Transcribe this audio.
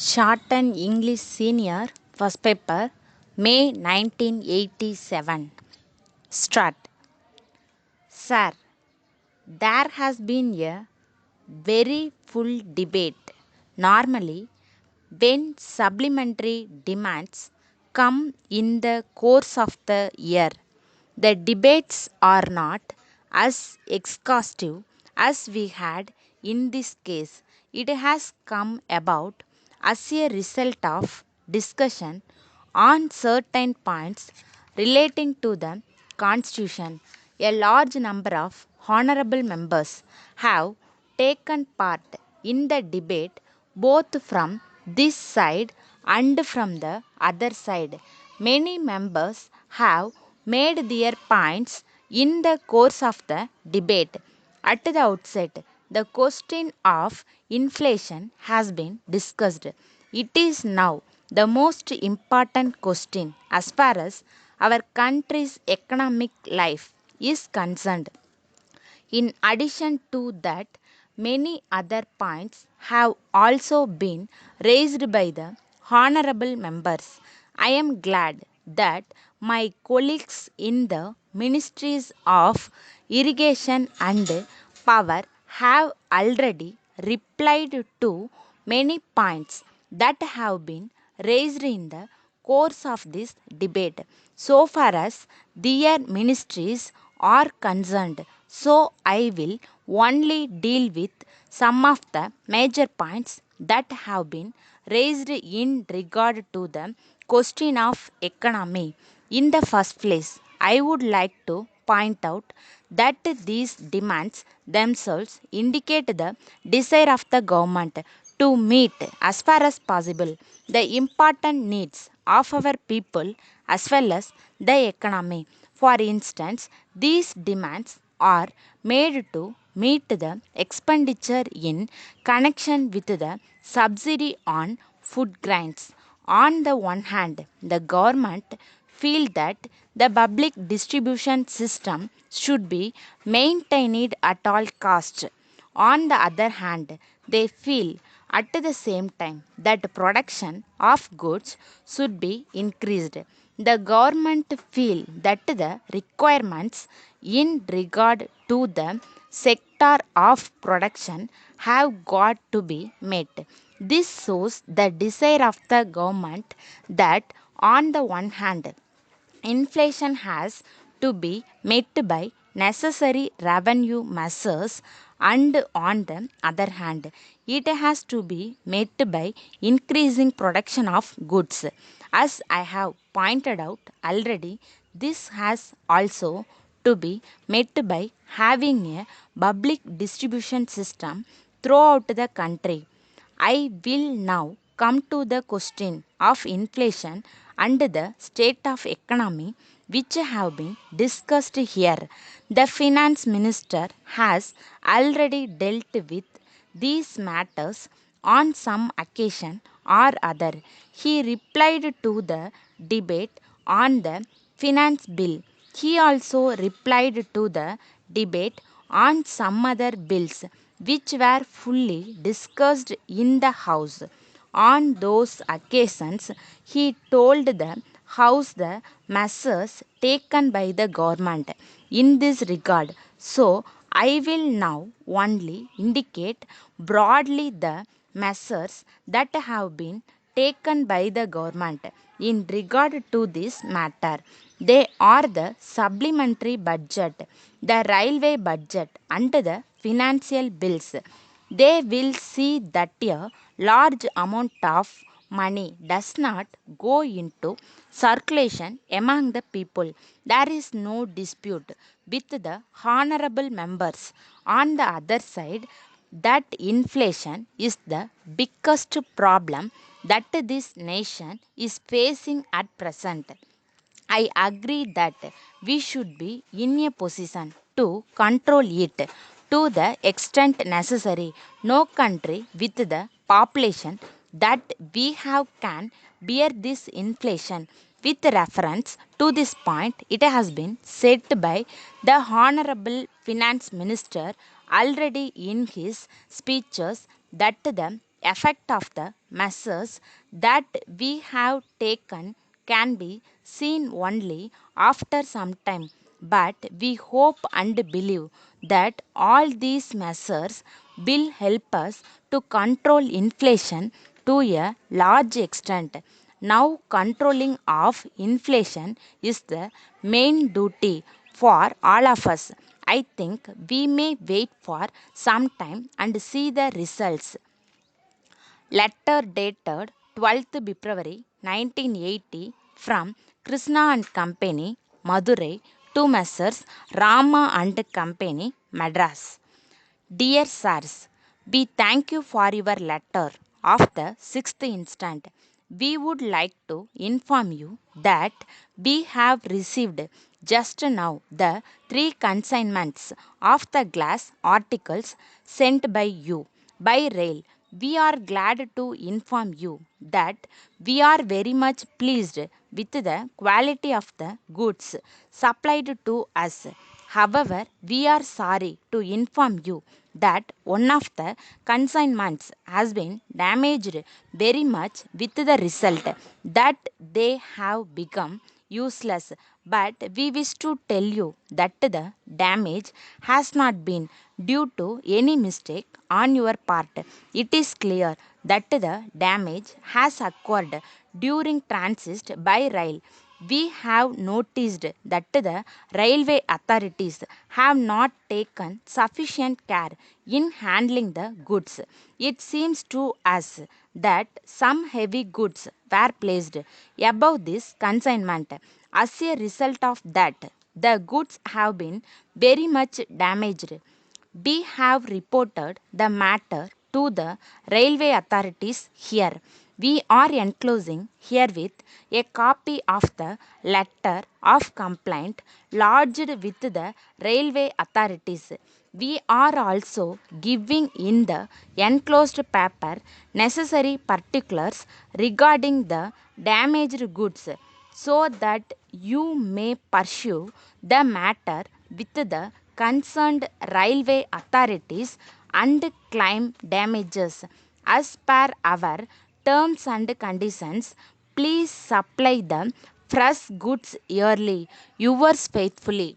Shorten English Senior, first paper, May 1987. Start. Sir, there has been a very full debate. Normally, when supplementary demands come in the course of the year, the debates are not as exhaustive as we had in this case. It has come about as a result of discussion on certain points relating to the Constitution. A large number of honorable members have taken part in the debate both from this side and from the other side. Many members have made their points in the course of the debate. At the outset, the question of inflation has been discussed. It is now the most important question as far as our country's economic life is concerned. In addition to that, many other points have also been raised by the honorable members. I am glad that my colleagues in the ministries of irrigation and power have already replied to many points that have been raised in the course of this debate so far as their ministries are concerned. So, I will only deal with some of the major points that have been raised in regard to the question of economy. In the first place, I would like to point out that these demands themselves indicate the desire of the government to meet as far as possible the important needs of our people as well as the economy. For instance, these demands are made to meet the expenditure in connection with the subsidy on food grains. On the one hand, the government feel that the public distribution system should be maintained at all costs. On the other hand, they feel at the same time that production of goods should be increased. The government feel that the requirements in regard to the sector of production have got to be met. This shows the desire of the government that on the one hand inflation has to be met by necessary revenue measures, and on the other hand, it has to be met by increasing production of goods. As I have pointed out already, this has also to be met by having a public distribution system throughout the country. I will now come to the question of inflation and the state of economy which have been discussed here. The finance minister has already dealt with these matters on some occasion or other. He replied to the debate on the finance bill. He also replied to the debate on some other bills which were fully discussed in the House. On those occasions, he told the House the measures taken by the government in this regard. So, I will now only indicate broadly the measures that have been taken by the government in regard to this matter. They are the supplementary budget, the railway budget, and the financial bills. They will see that a large amount of money does not go into circulation among the people. There is no dispute with the honorable members. On the other side, that inflation is the biggest problem that this nation is facing at present. I agree that we should be in a position to control it to the extent necessary. No country with the population that we have can bear this inflation. With reference to this point, it has been said by the Honorable Finance Minister already in his speeches that the effect of the measures that we have taken can be seen only after some time, but we hope and believe that all these measures will help us to control inflation to a large extent. Now, controlling of inflation is the main duty for all of us. I think we may wait for some time and see the results. Letter dated 12th February 1980 from Krishna and Company, Madurai, to Messrs. Rama and Company, Madras. Dear Sirs, we thank you for your letter of the 6th instant. We would like to inform you that we have received just now the three consignments of the glass articles sent by you by rail. We are glad to inform you that we are very much pleased with the quality of the goods supplied to us. However, we are sorry to inform you that one of the consignments has been damaged very much, with the result that they have become useless. But we wish to tell you that the damage has not been due to any mistake on your part. It is clear that the damage has occurred during transit by rail. We have noticed that the railway authorities have not taken sufficient care in handling the goods. It seems to us that some heavy goods were placed above this consignment. As a result of that, the goods have been very much damaged. We have reported the matter to the railway authorities here. We are enclosing herewith a copy of the letter of complaint lodged with the railway authorities. We are also giving in the enclosed paper necessary particulars regarding the damaged goods so that you may pursue the matter with the concerned railway authorities and claim damages as per our terms and conditions. Please supply the fresh goods yearly. Yours faithfully.